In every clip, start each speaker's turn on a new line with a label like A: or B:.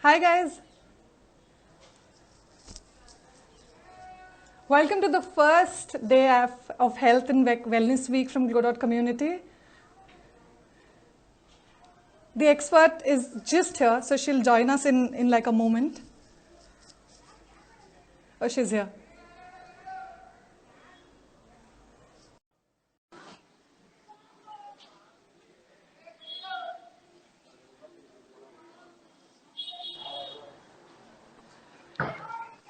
A: Hi guys, welcome to the first day of Health and Wellness Week from Glow Community. The expert is just here, so she'll join us in like a moment. Oh, she's here.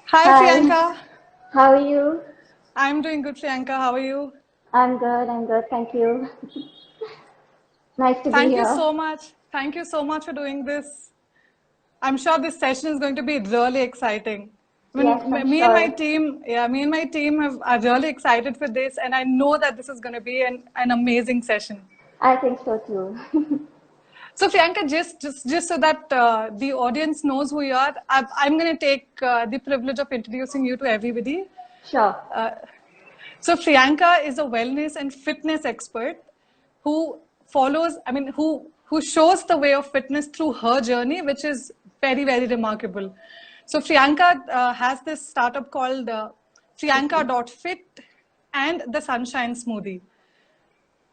A: Hi
B: Hi,
A: Priyanka,
B: how are you?
A: I'm doing good Priyanka, how are you?
B: I'm good, thank you. Nice to be
A: Thank you
B: here.
A: so much. Thank you so much for doing this. I'm sure this session is going to be really exciting. I mean,
B: Yes, I'm
A: me and my
B: sure.
A: team, are really excited for this, and I know that this is going to be an amazing session.
B: I think so too.
A: So Priyanka, just so that the audience knows who you are, I'm going to take the privilege of introducing you to everybody.
B: Sure.
A: Uh, so Priyanka is a wellness and fitness expert who who shows the way of fitness through her journey, which is very remarkable. So Priyanka has this startup called Priyanka.fit and the Sunshine Smoothie.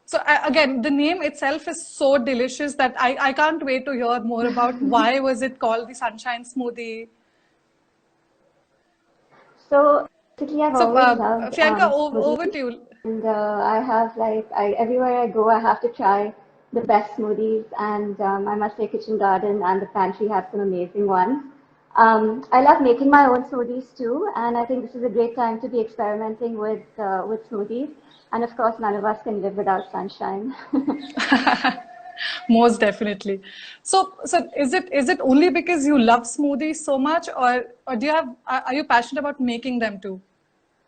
A: So again, the name itself is so delicious that I can't wait to hear more about why was it called the Sunshine Smoothie.
B: So basically, I've
A: So
B: always loved
A: Priyanka, over
B: smoothies,
A: to you.
B: and I have everywhere I go, I have to try the best smoothies, and I must say, Kitchen Garden and the pantry have some amazing ones. I love making my own smoothies too, and I think this is a great time to be experimenting with smoothies. And of course, none of us can live without sunshine.
A: Most definitely. So is it only because you love smoothies so much, or do you have are you passionate about making them too?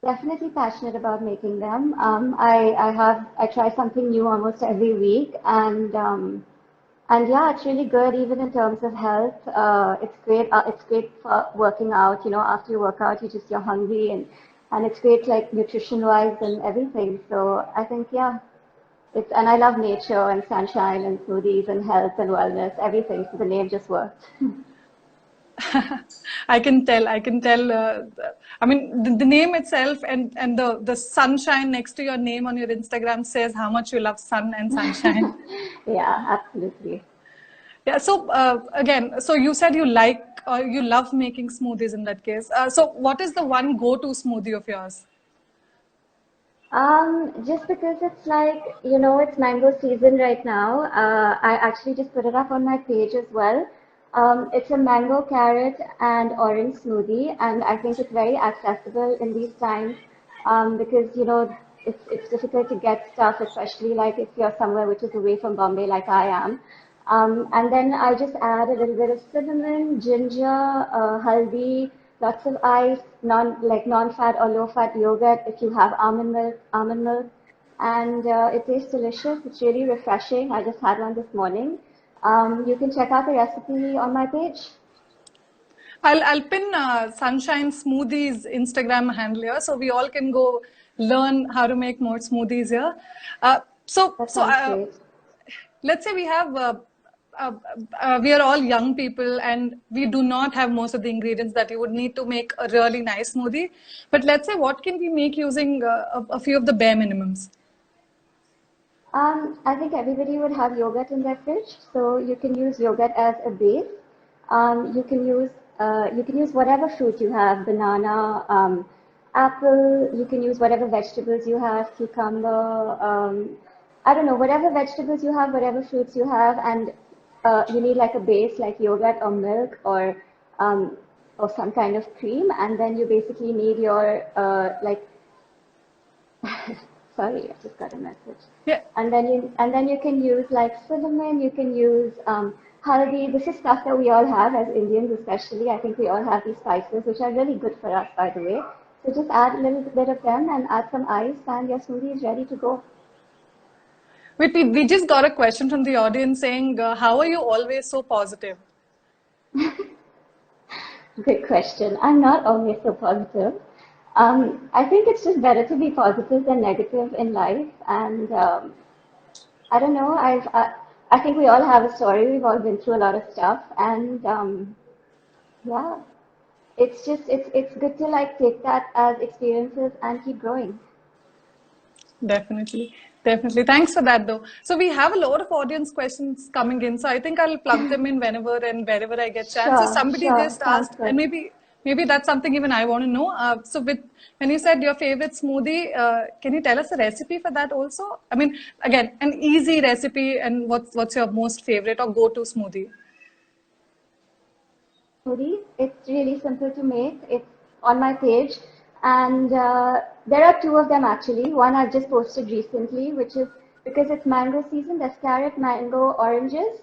B: Definitely passionate about making them. I try something new almost every week, and yeah, it's really good even in terms of health. It's great. It's great for working out. You know, after you work out, you're hungry, and it's great like nutrition wise and everything. So I think yeah, it's and I love nature and sunshine and smoothies and health and wellness, everything. So the name just worked.
A: I can tell. I can tell. I mean, the name itself and the sunshine next to your name on your Instagram says how much you love sun and sunshine.
B: Yeah, absolutely.
A: Yeah. So again, so you said you like or you love making smoothies in that case. So what is the one go-to smoothie of yours?
B: Just because it's like, you know, it's mango season right now. I actually just put it up on my page as well. It's a mango, carrot, and orange smoothie, and I think it's very accessible in these times because, you know, it's difficult to get stuff, especially like if you're somewhere which is away from Bombay, like I am. And then I just add a little bit of cinnamon, ginger, haldi, lots of ice, non-fat or low-fat yogurt if you have almond milk, and it tastes delicious. It's really refreshing. I just had one this morning. You can check out the recipe on my page.
A: I'll pin Sunshine Smoothies Instagram handle here, so we all can go learn how to make more smoothies here. Uh, so
B: That
A: so
B: sounds
A: uh,
B: great.
A: let's say uh, we are all young people and we do not have most of the ingredients that you would need to make a really nice smoothie. But let's say what can we make using a few of the bare minimums?
B: I think everybody would have yogurt in their fridge, so you can use yogurt as a base. You can use whatever fruit you have, banana, apple. You can use whatever vegetables you have, cucumber. I don't know, whatever vegetables you have, whatever fruits you have, and you need like a base like yogurt or milk um, or some kind of cream, and then you basically need your sorry, I just got a message.
A: Yeah.
B: And then you can use like cinnamon, you can use haldi. This is stuff that we all have as Indians, especially. I think we all have these spices, which are really good for us, by the way. So just add a little bit of them and add some ice, and your smoothie is ready to go.
A: We just got a question from the audience saying, how are you always so positive?
B: Good question. I'm not always so positive. I think it's just better to be positive than negative in life, and I don't know. I think we all have a story. We've all been through a lot of stuff, and Yeah, it's good to like take that as experiences and keep growing.
A: Definitely. Definitely. Thanks for that, though. So we have a lot of audience questions coming in. So I think I'll plug them in whenever and wherever I get chance. So
B: Sure,
A: somebody
B: sure,
A: just
B: sounds
A: asked, and
B: good.
A: maybe that's something even I want to know. So with when you said your favorite smoothie, can you tell us the recipe for that also? I mean, again, an easy recipe, and what's your most favorite or go-to smoothie?
B: Smoothie. It's really simple to make. It's on my page, and there are two of them actually. One I've just posted recently, which is because it's mango season. There's carrot, mango, oranges.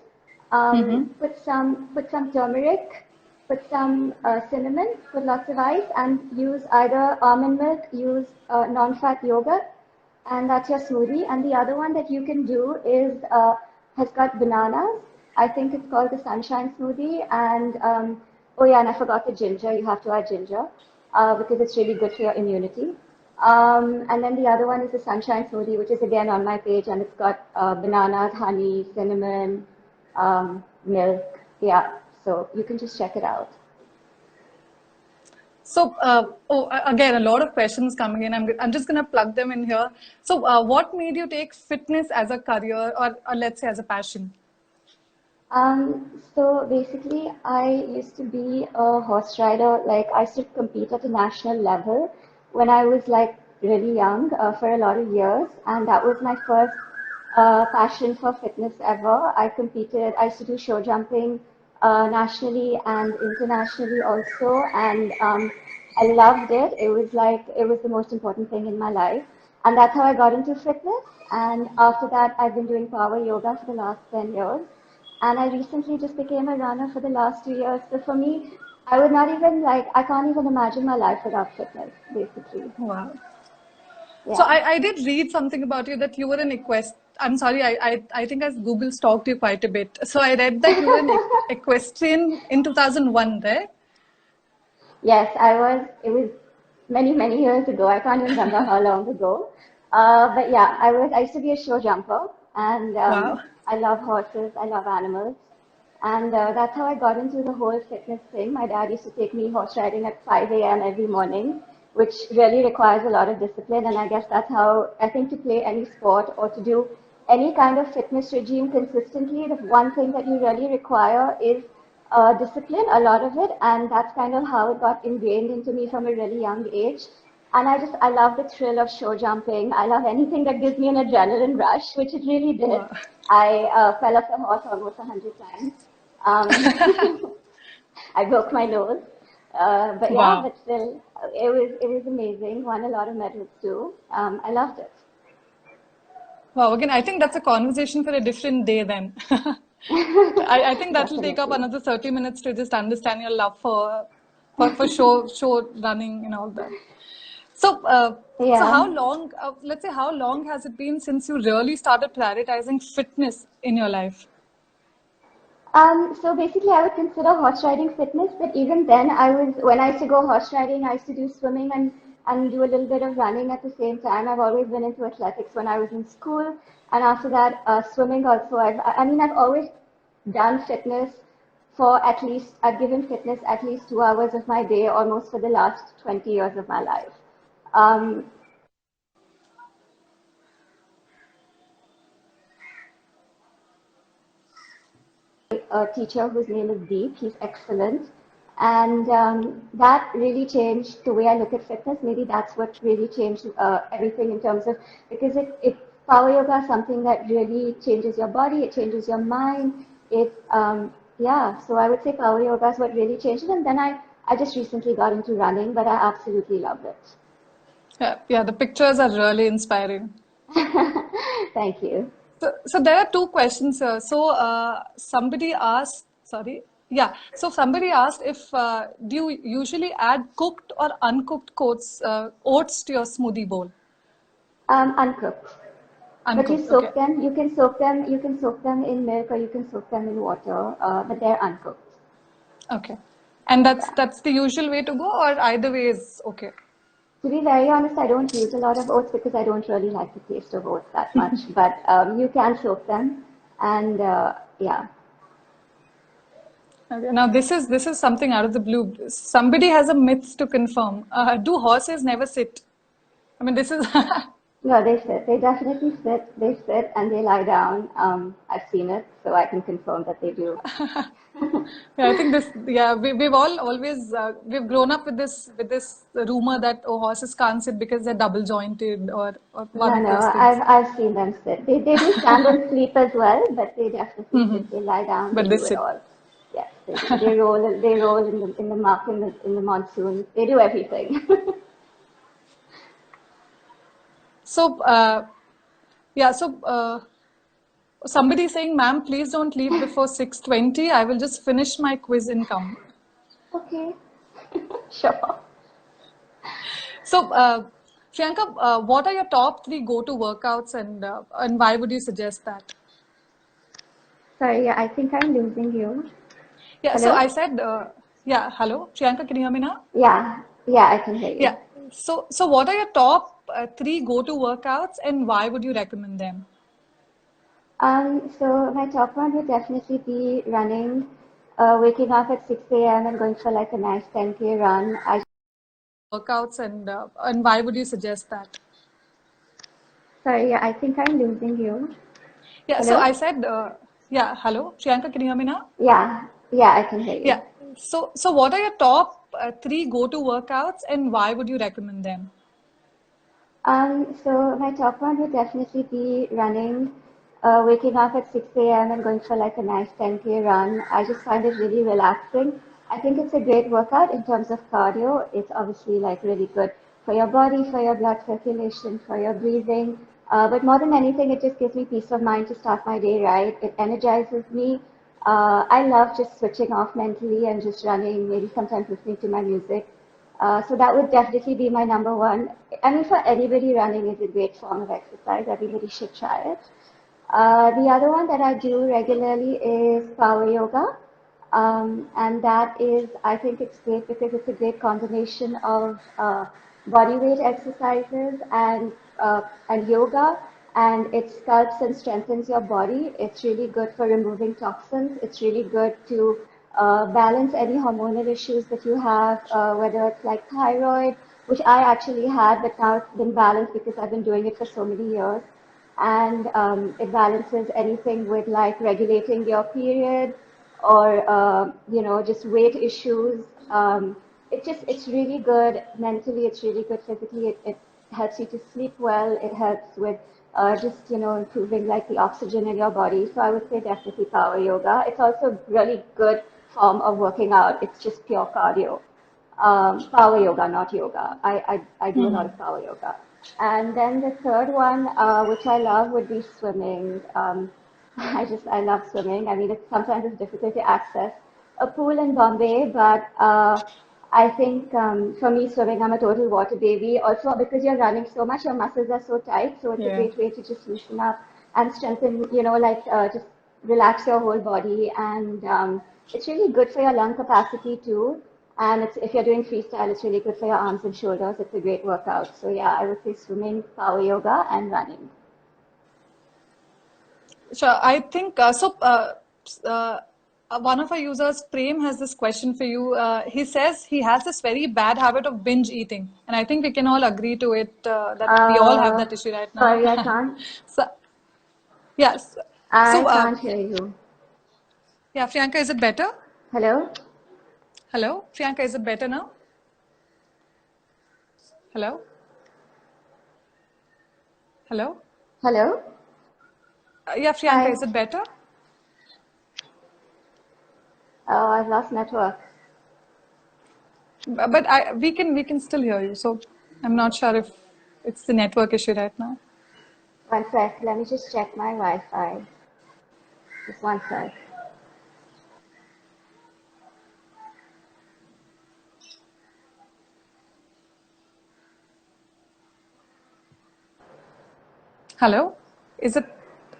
B: Put some turmeric, put some cinnamon, put lots of ice, and use either almond milk, use non-fat yogurt, and that's your smoothie. And the other one that you can do is has got bananas. I think it's called the sunshine smoothie. And oh yeah, and I forgot the ginger. You have to add ginger because it's really good for your immunity. And then the other one is the sunshine smoothie, which is again on my page, and it's got bananas, honey, cinnamon, milk. Yeah, so you can just check it out.
A: So, again, a lot of questions coming in. I'm just going to plug them in here. So, what made you take fitness as a career or let's say as a passion?
B: So basically, I used to be a horse rider. Like I used to compete at a national level when I was like really young for a lot of years, and that was my first passion for fitness ever. I competed. I used to do show jumping nationally and internationally also, and I loved it. It was like it was the most important thing in my life, and that's how I got into fitness. And after that, I've been doing power yoga for the last 10 years. And I recently just became a runner for the last 2 years. So for me, I would not even like, I can't even imagine my life without fitness, basically.
A: Wow. So,
B: Yeah.
A: I did read something about you that you were an equestrian. I'm sorry, I think I've Google stalked you quite a bit. So, I read that you were an equestrian in 2001, right?
B: Yes, I was, it was many, many years ago. I can't even remember how long ago. But yeah, I used to be a show jumper and
A: Wow.
B: I love horses, I love animals. And that's how I got into the whole fitness thing. My dad used to take me horse riding at 5 a.m. every morning, which really requires a lot of discipline. And I guess that's how I think to play any sport or to do any kind of fitness regime consistently, the one thing that you really require is discipline, a lot of it, and that's kind of how it got ingrained into me from a really young age. And I love the thrill of show jumping. I love anything that gives me an adrenaline rush, which it really did.
A: Wow.
B: I fell off the horse almost 100 times. Um, I broke my nose, but yeah,
A: Wow.
B: but still, it was amazing. Won a lot of medals too. I loved it.
A: Wow. Again, I think that's a conversation for a different day then. I think that will take up
B: Definitely.
A: another 30 minutes to just understand your love for show running and all that. So, so how
B: Yeah.
A: long, let's say, how long has it been since you really started prioritizing fitness in your life?
B: So basically, I would consider horse riding fitness, but even then, when I used to go horse riding, I used to do swimming and do a little bit of running at the same time. I've always been into athletics when I was in school, and after that, swimming also. I mean, I've always done fitness for at least, I've given fitness at least 2 hours of my day almost for the last 20 years of my life. Um, a teacher whose name is Deep. He's excellent. And that really changed the way I look at fitness. Maybe that's what really changed everything in terms of, because power yoga is something that really changes your body, it changes your mind. Yeah, so I would say power yoga is what really changed it. And then I just recently got into running, but I absolutely loved it.
A: Yeah, yeah, the pictures are really inspiring.
B: Thank you.
A: So there are two questions here. So somebody asked, sorry, yeah. So somebody asked if do you usually add cooked or uncooked oats to your smoothie bowl?
B: Uncooked. But
A: Uncooked, okay,
B: you can soak them in milk or you can soak them in water, but they're uncooked.
A: okay. And
B: Yeah.
A: that's the usual way to go, or either way is okay.
B: To be very honest, I don't use a lot of oats because I don't really like the taste of oats that much. But you can soak them, and yeah.
A: Okay, now this is something out of the blue. Somebody has a myth to confirm. Do horses never sit? I mean, this is
B: No, they sit. They definitely sit. They sit and they lie down. I've seen it, so I can confirm that they do.
A: yeah. I think this. Yeah, we've all always we've grown up with this rumor that oh horses can't sit because they're double jointed or one
B: No,
A: of
B: no,
A: those
B: I've
A: things.
B: I've seen them sit. They do stand and sleep as well, but they definitely sit. They lie down. They
A: But they
B: do it
A: sit.
B: all. Yes, they do. They roll in the monsoon. They do everything.
A: So yeah. So somebody saying, "Ma'am, please don't leave before 6:20. I will just finish my quiz and come."
B: Okay, sure.
A: So, Priyanka, what are your top three go-to workouts and why would you suggest that?
B: Sorry, yeah, I think I'm losing you.
A: Yeah, so
B: Hello?
A: I said, yeah, hello, Priyanka, can you hear me now?
B: Yeah, yeah, I can hear
A: Yeah.
B: you.
A: So what are your top three go-to workouts and why would you recommend them?
B: So my top one would definitely be running, waking up at 6 a.m. and going for like a nice 10K run.
A: Workouts and why would you suggest that?
B: Sorry, yeah, I think I'm losing you.
A: Yeah, so
B: Hello?
A: I said, yeah, hello, Priyanka, can you hear me now?
B: Yeah, yeah, I can hear you.
A: Yeah. So what are your top three go-to workouts and why would you recommend them?
B: So my top one would definitely be running, waking up at 6 a.m. and going for like a nice 10K run. I just find it really relaxing. I think it's a great workout in terms of cardio. It's obviously like really good for your body, for your blood circulation, for your breathing. But more than anything, it just gives me peace of mind to start my day right. It energizes me. I love just switching off mentally and just running, maybe sometimes listening to my music. So that would definitely be my number one. I mean, for anybody, running is a great form of exercise. Everybody should try it. The other one that I do regularly is power yoga. And that is, I think it's great because it's a great combination of body weight exercises and yoga, and it sculpts and strengthens your body. It's really good for removing toxins. It's really good to balance any hormonal issues that you have, whether it's like thyroid, which I actually had, but now it's been balanced because I've been doing it for so many years. And it balances anything with like regulating your period or just weight issues. It's really good mentally. It's really good physically. It helps you to sleep well. It helps with just improving like the oxygen in your body. So I would say definitely power yoga. It's also a really good form of working out. It's just pure cardio. Power yoga, not yoga. I do a lot of power yoga. And then the third one, which I love, would be swimming. I love swimming. I mean, sometimes it's difficult to access a pool in Bombay, but I think for me, swimming, I'm a total water baby. Also, because you're running so much, your muscles are so tight, so it's a
A: Yeah.
B: great way to just loosen up and strengthen, just relax your whole body. And it's really good for your lung capacity too. And if you're doing freestyle, it's really good for your arms and shoulders. It's a great workout. So yeah, I would say swimming, power yoga, and running.
A: Sure. I think so. Uh, one of our users, Prem, has this question for you. He says he has this very bad habit of binge eating, and I think we can all agree to it that we all have
B: Uh,
A: that issue right now.
B: sorry, I can't.
A: So, yes.
B: I
A: So,
B: can't hear you.
A: yeah, Priyanka, is it better?
B: Hello?
A: Hello, Priyanka, is it better now? Hello, hello.
B: Hello?
A: Yeah, Priyanka,
B: Hi.
A: is it better?
B: Oh, I've lost network.
A: But we can still hear you. So I'm not sure if it's the network issue right now.
B: One sec. Let me just check my Wi-Fi. Just one sec.
A: Hello, is it?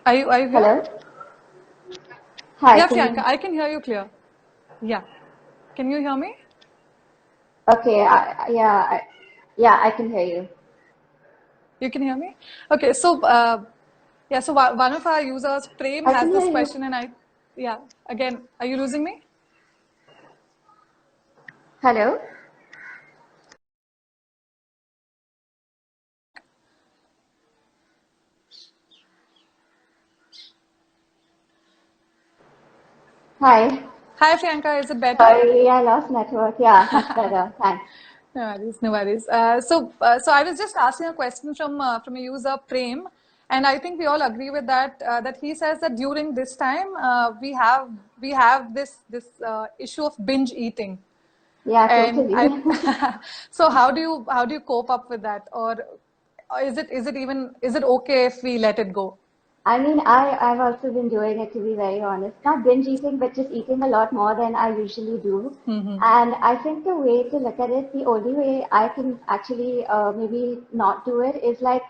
A: Are you here?
B: Hello? Hi,
A: Yeah,
B: can
A: Priyanka,
B: you?
A: I can hear you clear. Yeah. Can you hear me?
B: Okay, yeah, I can hear you.
A: You can hear me? Okay, so yeah, so one of our users, Prem,
B: I
A: has
B: can
A: this
B: hear you.
A: question, and yeah, again, are you losing me?
B: Hello? Hi.
A: Hi, Priyanka. Is it better?
B: Sorry, I lost network. Yeah, much better. Thanks.
A: No worries, no worries. So I was just asking a question from a user Prem, and I think we all agree with that. That he says that during this time we have this issue of binge eating,
B: Yeah,
A: and
B: totally.
A: I so how do you cope up with that, or is it okay if we let it go?
B: I mean, I've also been doing it, to be very honest. Not binge eating, but just eating a lot more than I usually do. And I think the way to look at it, the only way I can actually maybe not do it is like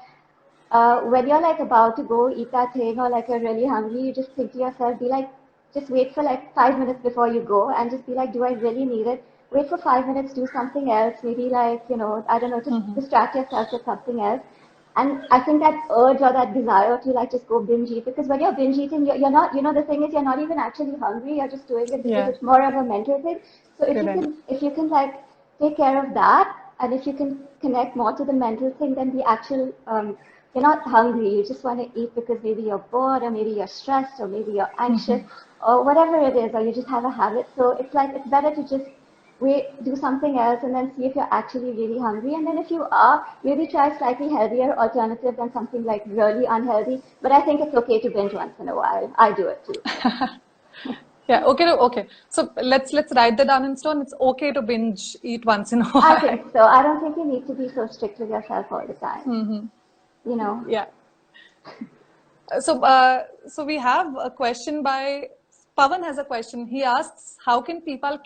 B: when you're like about to go eat that thing or like you're really hungry, you just think to yourself, be like, just wait for like 5 minutes before you go and just be like, do I really need it? Wait for 5 minutes, do something else, maybe like, I don't know, just distract yourself with something else. And I think that urge or that desire to like just go binge eat, because when you're binge eating, you're not, the thing is you're not even actually hungry, you're just doing it because
A: Yeah,
B: it's more of a mental thing. So
A: correct.
B: if you can like take care of that, and if you can connect more to the mental thing than the actual, you're not hungry, you just want to eat because maybe you're bored or maybe you're stressed or maybe you're anxious or whatever it is, or you just have a habit. So it's like, it's better to just wait, do something else and then see if you're actually really hungry. And then if you are, maybe try a slightly healthier alternative than something like really unhealthy. But I think it's okay to binge once in a while. I do it too.
A: Yeah, okay. So let's write that down in stone. It's okay to binge eat once in a
B: I
A: while.
B: think so. I don't think you need to be so strict with yourself all the time. You know,
A: Yeah. So we have a question by Pavan has a question. He asks, how can people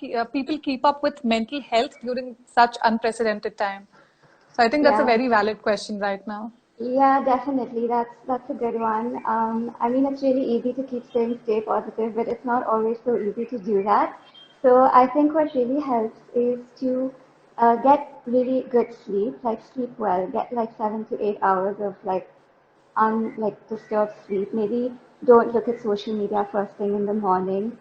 A: keep up with mental health during such unprecedented time? So I think that's a
B: yeah.
A: very valid question right now.
B: Yeah, definitely. That's a good one. I mean, it's really easy to keep saying stay positive, but it's not always so easy to do that. So I think what really helps is to get really good sleep, like sleep well, get like 7 to 8 hours of like disturbed sleep. Maybe don't look at social media first thing in the morning.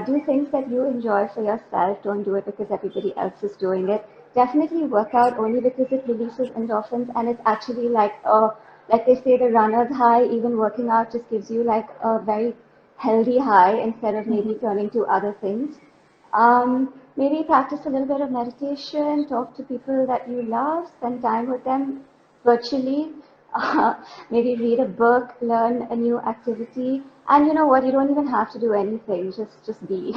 B: Do things that you enjoy for yourself. Don't do it because everybody else is doing it. Definitely work out only because it releases endorphins and it's actually like they say, the runner's high. Even working out just gives you like a very healthy high instead of maybe turning to other things. Maybe practice a little bit of meditation, talk to people that you love, spend time with them virtually, uh, maybe read a book, learn a new activity. And you know what? You don't even have to do anything. Just be,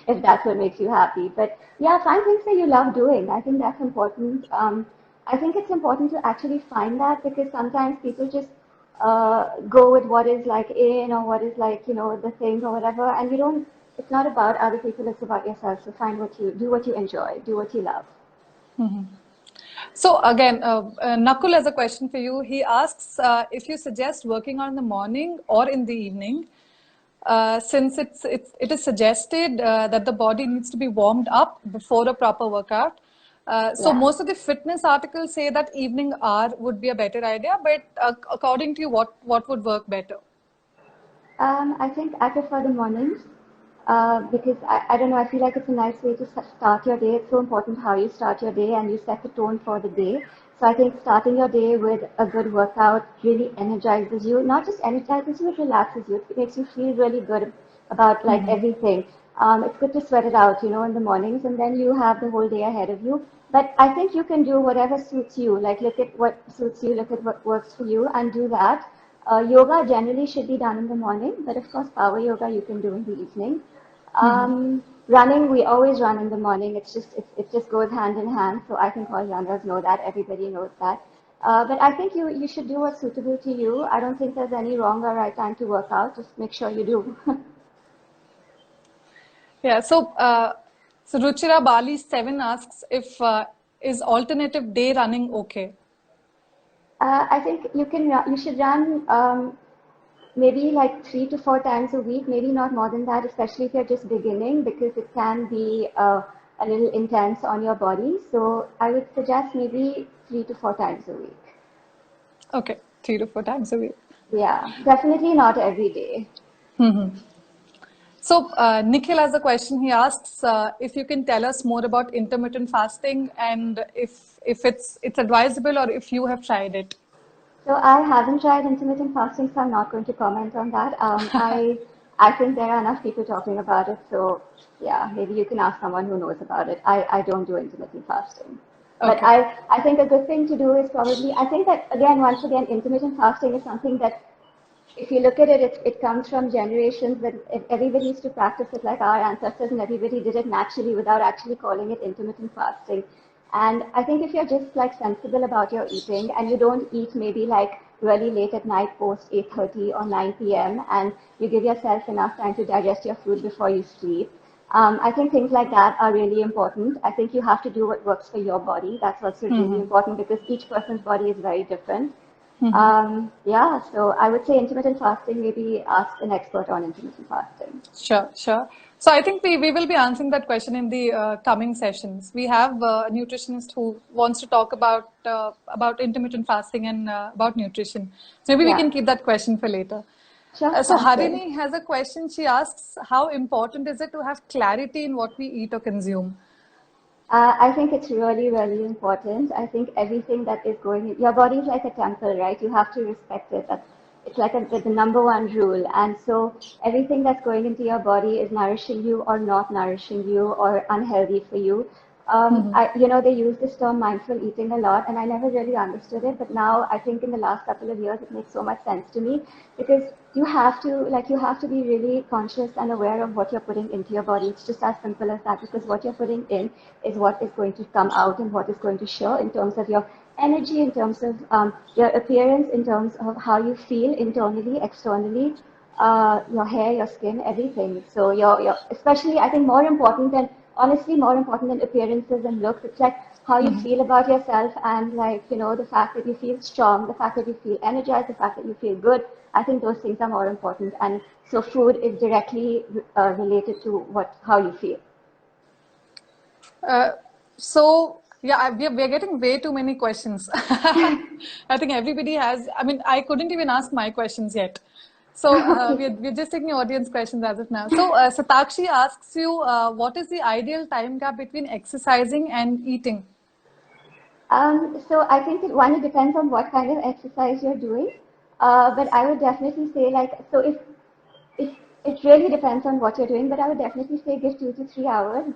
B: if that's what makes you happy. But yeah, find things that you love doing. I think that's important. I think it's important to actually find that, because sometimes people just go with what is like in or what is like, the thing or whatever, and you don't. It's not about other people. It's about yourself. So find what you enjoy, do what you love.
A: So again, Nakul has a question for you. He asks if you suggest working out in the morning or in the evening, since it is suggested that the body needs to be warmed up before a proper workout. So
B: Yeah.
A: most of the fitness articles say that evening hour would be a better idea, but according to you, what would work better?
B: I think I prefer the mornings because I don't know, I feel like it's a nice way to start your day. It's so important how you start your day and you set the tone for the day. So I think starting your day with a good workout really energizes you. Not just energizes you, it relaxes you. It makes you feel really good about like everything. It's good to sweat it out, in the mornings, and then you have the whole day ahead of you. But I think you can do whatever suits you. Like look at what suits you, look at what works for you, and do that. Yoga generally should be done in the morning, but of course, power yoga you can do in the evening. Running, we always run in the morning. It just goes hand in hand. So I think all runners know that. Everybody knows that. But I think you should do what's suitable to you. I don't think there's any wrong or right time to work out. Just make sure you do.
A: Yeah. So Ruchira Bali 7 asks if is alternative day running okay?
B: I think you should run maybe like 3 to 4 times a week, maybe not more than that, especially if you're just beginning, because it can be a little intense on your body. So I would suggest maybe 3 to 4 times a week.
A: Okay, 3 to 4 times a week.
B: Yeah, definitely not every day.
A: So Nikhil has a question. He asks if you can tell us more about intermittent fasting and if it's advisable or if you have tried it.
B: So I haven't tried intermittent fasting, so I'm not going to comment on that. I think there are enough people talking about it, so yeah, maybe you can ask someone who knows about it. I don't do intermittent fasting. But
A: Okay.
B: I think a good thing to do is probably, I think that again, once again, intermittent fasting is something that if you look at it, it comes from generations that everybody used to practice it like our ancestors, and everybody did it naturally without actually calling it intermittent fasting. And I think if you're just like sensible about your eating and you don't eat maybe like really late at night post 8:30 or 9 p.m. and you give yourself enough time to digest your food before you sleep, I think things like that are really important. I think you have to do what works for your body. That's also really important because each person's body is very different. Yeah, so I would say intermittent fasting, maybe ask an expert on intermittent fasting.
A: Sure, sure. So I think we will be answering that question in the coming sessions. We have a nutritionist who wants to talk about intermittent fasting and about nutrition. So maybe we
B: Yeah,
A: can keep that question for later.
B: sure,
A: So
B: sounds good.
A: Harini has a question. She asks, how important is it to have clarity in what we eat or consume?
B: I think it's really, really important. I think everything that is going in, your body is like a temple, right? You have to respect it. It's like the number one rule. And so everything that's going into your body is nourishing you or not nourishing you or unhealthy for you. They use this term mindful eating a lot, and I never really understood it. But now I think in the last couple of years, it makes so much sense to me because you have to be really conscious and aware of what you're putting into your body. It's just as simple as that because what you're putting in is what is going to come out and what is going to show in terms of your energy, in terms of your appearance, in terms of how you feel internally, externally, your hair, your skin, everything. So especially I think more important than honestly more important than appearances and looks. It's like how you feel about yourself and like the fact that you feel strong, the fact that you feel energized, the fact that you feel good. I think those things are more important. And so food is directly related to how you feel.
A: Uh, so yeah, we're getting way too many questions. I think everybody has. I mean, I couldn't even ask my questions yet. So
B: Okay.
A: we're just taking audience questions as of now. So Satakshi asks you, what is the ideal time gap between exercising and eating?
B: So I think it depends on what kind of exercise you're doing. But I would definitely say like, so if it really depends on what you're doing, but I would definitely say give 2 to 3 hours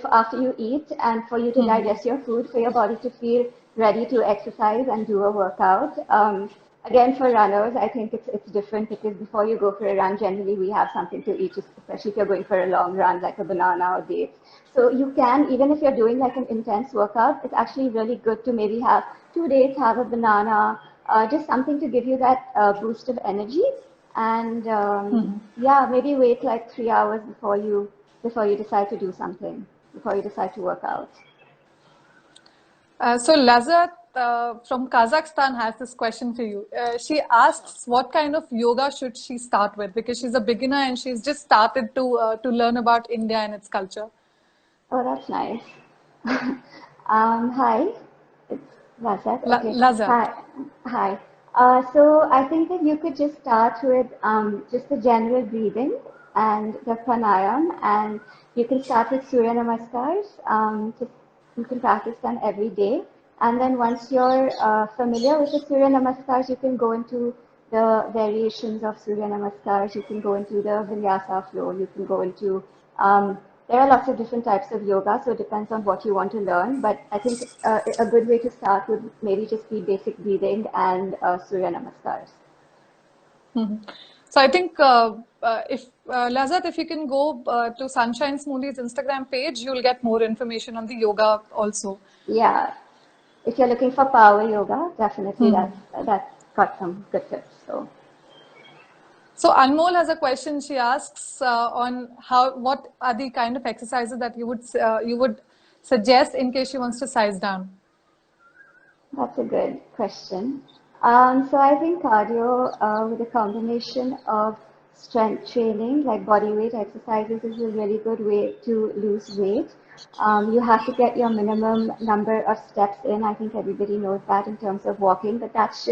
B: after you eat and for you to digest your food, for your body to feel ready to exercise and do a workout. Again, for runners, I think it's different because before you go for a run, generally we have something to eat, especially if you're going for a long run, like a banana or dates. So you can, even if you're doing like an intense workout, it's actually really good to maybe have 2 dates, have a banana, just something to give you that boost of energy. And yeah, maybe wait like 3 hours before you decide to do something, before you decide to work out.
A: So Lazat from Kazakhstan has this question for you. She asks, what kind of yoga should she start with? Because she's a beginner and she's just started to learn about India and its culture.
B: Oh, that's nice. Hi, it's Razak. Okay.
A: Lazat.
B: Hi. Hi. So I think that you could just start with just the general breathing and the pranayam, and you can start with Surya Namaskars. You can practice them every day, and then once you're familiar with the Surya Namaskars, you can go into the variations of Surya Namaskars. You can go into the Vinyasa flow. You can go into there are lots of different types of yoga, so it depends on what you want to learn. But I think a good way to start would maybe just be basic breathing and Surya Namaskars.
A: So I think if Lazat, if you can go to Sunshine Smoothies Instagram page, you'll get more information on the yoga also.
B: Yeah, if you're looking for power yoga, definitely that's got some good tips. So.
A: So Anmol has a question. She asks on what are the kind of exercises that you would suggest in case she wants to size down.
B: That's a good question. So I think cardio with a combination of strength training, like body weight exercises, is a really good way to lose weight. You have to get your minimum number of steps in. I think everybody knows that in terms of walking, but that's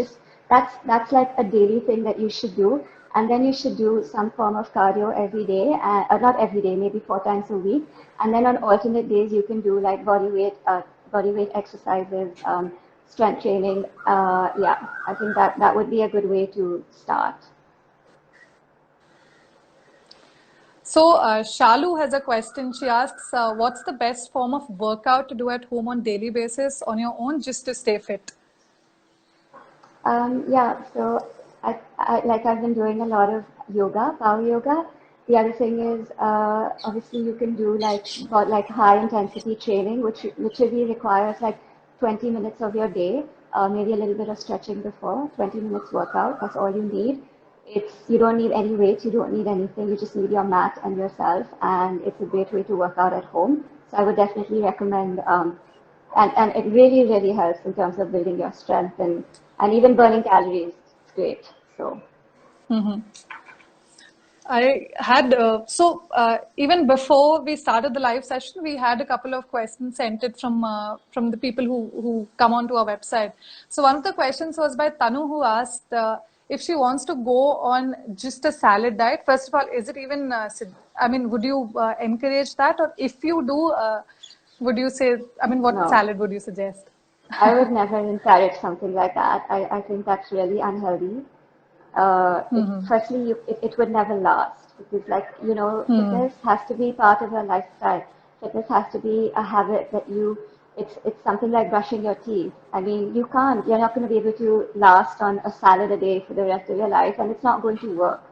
B: like a daily thing that you should do. and then you should do some form of cardio every day, not every day, maybe 4 times a week. And then on alternate days, you can do like body weight exercises, strength training. Yeah, I think that would be a good way to start.
A: So Shalu has a question. She asks, what's the best form of workout to do at home on daily basis on your own just to stay fit?
B: Yeah, so I've been doing a lot of yoga, power yoga. The other thing is, obviously you can do like high intensity training, which literally requires like 20 minutes of your day, maybe a little bit of stretching before, 20 minutes workout. That's all you need. You don't need any weights, you don't need anything. You just need your mat and yourself, and it's a great way to work out at home. So I would definitely recommend, and it really, really helps in terms of building your strength and even burning calories. It's great. So.
A: I had even before we started the live session, we had a couple of questions sent it from the people who come onto our website. So one of the questions was by Tanu, who asked if she wants to go on just a salad diet. First of all, is it even? I mean, would you encourage that, or if you do, would you say? I mean, what
B: No,
A: salad would you suggest?
B: I would never encourage something like that. I think that's really unhealthy. Firstly, it would never last because, like, fitness has to be part of your lifestyle. Fitness has to be a habit that it's something like brushing your teeth. I mean, you're not going to be able to last on a salad a day for the rest of your life, and it's not going to work.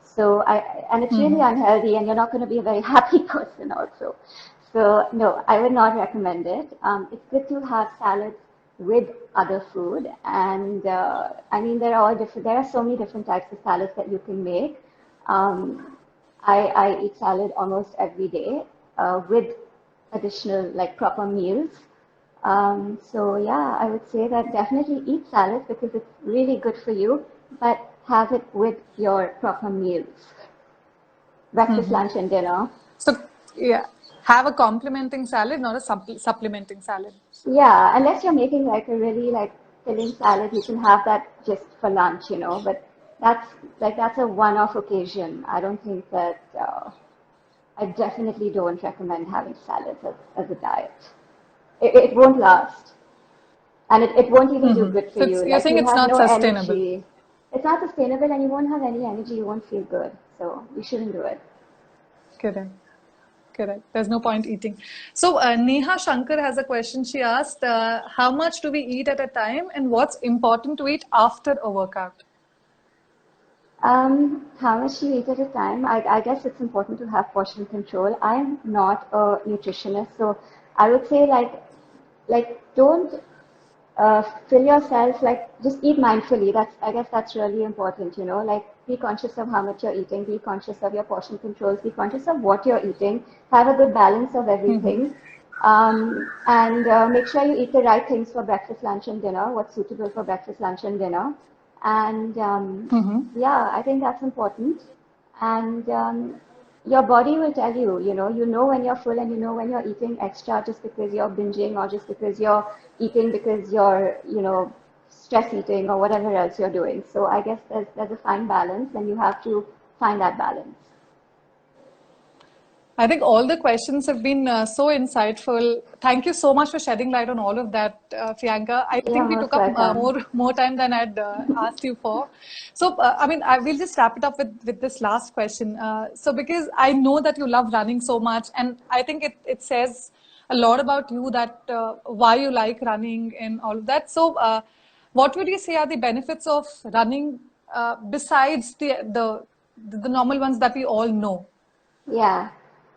B: So and it's really unhealthy, and you're not going to be a very happy person also. So no, I would not recommend it. It's good to have salads with other food, and I mean there are all different. There are so many different types of salads that you can make. I eat salad almost every day with additional like proper meals. So yeah, I would say that definitely eat salad because it's really good for you, but have it with your proper meals, breakfast, lunch, and dinner.
A: So yeah, have a complementing salad, not a supplementing salad.
B: Yeah, unless you're making like a really like filling salad, you can have that just for lunch, but that's a one-off occasion. I don't think that I definitely don't recommend having salads as a diet. It won't last, and it won't even do good for
A: So
B: you.
A: you're
B: Like
A: saying
B: you'll
A: it's
B: have
A: not
B: no
A: sustainable.
B: energy. It's not sustainable, and you won't have any energy. You won't feel good. So you shouldn't do it.
A: Correct. Correct. There's no point eating. So Neha Shankar has a question. She asked, how much do we eat at a time and what's important to eat after a workout?
B: How much you eat at a time? I guess it's important to have portion control. I'm not a nutritionist, so I would say like don't fill yourself, like just eat mindfully. I guess that's really important, like be conscious of how much you're eating, be conscious of your portion controls, be conscious of what you're eating, have a good balance of everything. And make sure you eat the right things for breakfast, lunch, and dinner, what's suitable for breakfast, lunch, and dinner. And yeah, I think that's important. And your body will tell you, you know when you're full and you know when you're eating extra just because you're binging or just because you're eating because you're, stress eating or whatever else you're doing. So I guess there's a fine balance and you have to find that balance.
A: I think all the questions have been so insightful. Thank you so much for shedding light on all of that, Priyanka. I
B: You're
A: think we took
B: most
A: up
B: welcome.
A: more time than I'd asked you for. So, I mean, we'll just wrap it up with this last question. So, because I know that you love running so much, and I think it says a lot about you that why you like running and all of that. So, what would you say are the benefits of running besides the normal ones that we all know?
B: Yeah.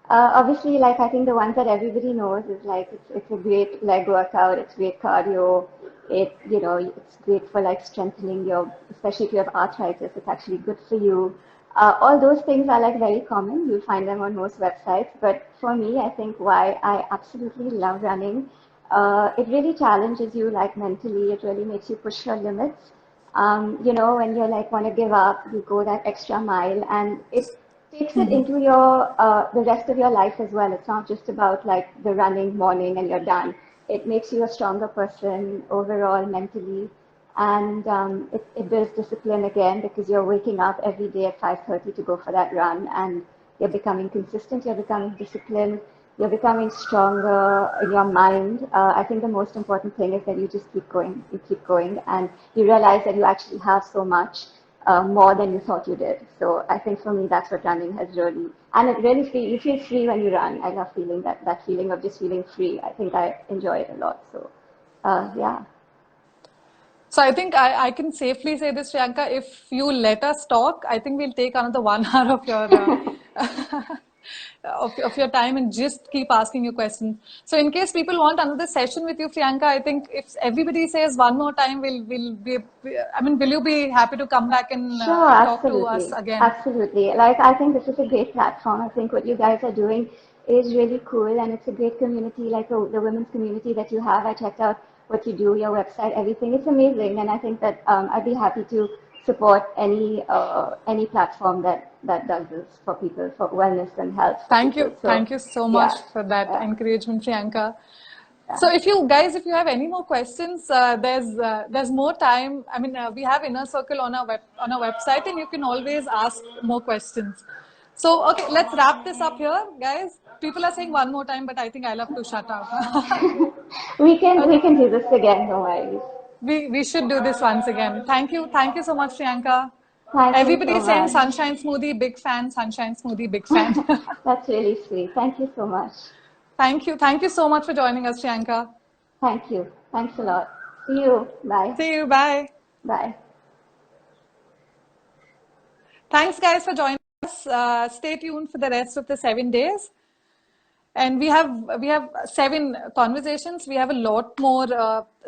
B: Obviously, like I think the ones that everybody knows is like it's a great leg workout, it's great cardio, it's great for like strengthening especially if you have arthritis, it's actually good for you. All those things are like very common. You'll find them on most websites. But for me, I think why I absolutely love running, it really challenges you like mentally. It really makes you push your limits. When you're like want to give up, you go that extra mile, and it takes it into your the rest of your life as well. It's not just about like the running morning and you're done. It makes you a stronger person overall mentally, and it builds discipline again because you're waking up every day at 5:30 to go for that run, and you're becoming consistent, you're becoming disciplined, you're becoming stronger in your mind. I think the most important thing is that you just keep going, and you realize that you actually have so much more than you thought you did. So I think for me, that's what running has really, and it really you feel free when you run. I love feeling that feeling of just feeling free. I think I enjoy it a lot. So yeah.
A: So I think I can safely say this, Priyanka, if you let us talk, I think we'll take another 1 hour of your of your time and just keep asking you questions. So in case people want another session with you, Priyanka, I think if everybody says one more time, we'll be. I mean, will you be happy to come back and
B: Sure,
A: talk to us
B: absolutely.
A: again?
B: Absolutely. Like, I think this is a great platform. I think what you guys are doing is really cool, and it's a great community, like the women's community that you have. I checked out what you do, your website, everything. It's amazing, and I think that I'd be happy to support any platform that does this for people, for wellness and health for people. So,
A: Thank you so much
B: yeah,
A: for that
B: yeah,
A: encouragement, Priyanka.
B: yeah.
A: So if you guys, if you have any more questions, there's more time. I mean, we have Inner Circle on our website, and you can always ask more questions. So okay, let's wrap this up here, guys. People are saying one more time, but I think I'll have to shut up.
B: We
A: Okay,
B: can do this again. No worries.
A: we should do this once again. Thank you so much, Priyanka.
B: Thank you
A: Everybody
B: so
A: is saying
B: much.
A: Sunshine Smoothie, big fan. Sunshine Smoothie, big fan.
B: That's really sweet. Thank you so much.
A: Thank you so much for joining us, Priyanka.
B: Thank you. Thanks a lot. See you. Bye.
A: See you. Bye.
B: Bye.
A: Thanks, guys, for joining us. Stay tuned for the rest of the 7 days. And we have 7 conversations. We have a lot more.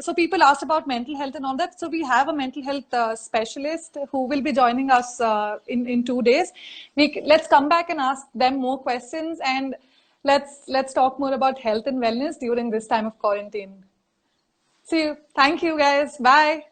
A: So people asked about mental health and all that. So we have a mental health specialist who will be joining us in 2 days. Let's come back and ask them more questions, and let's talk more about health and wellness during this time of quarantine. See you. Thank you, guys. Bye.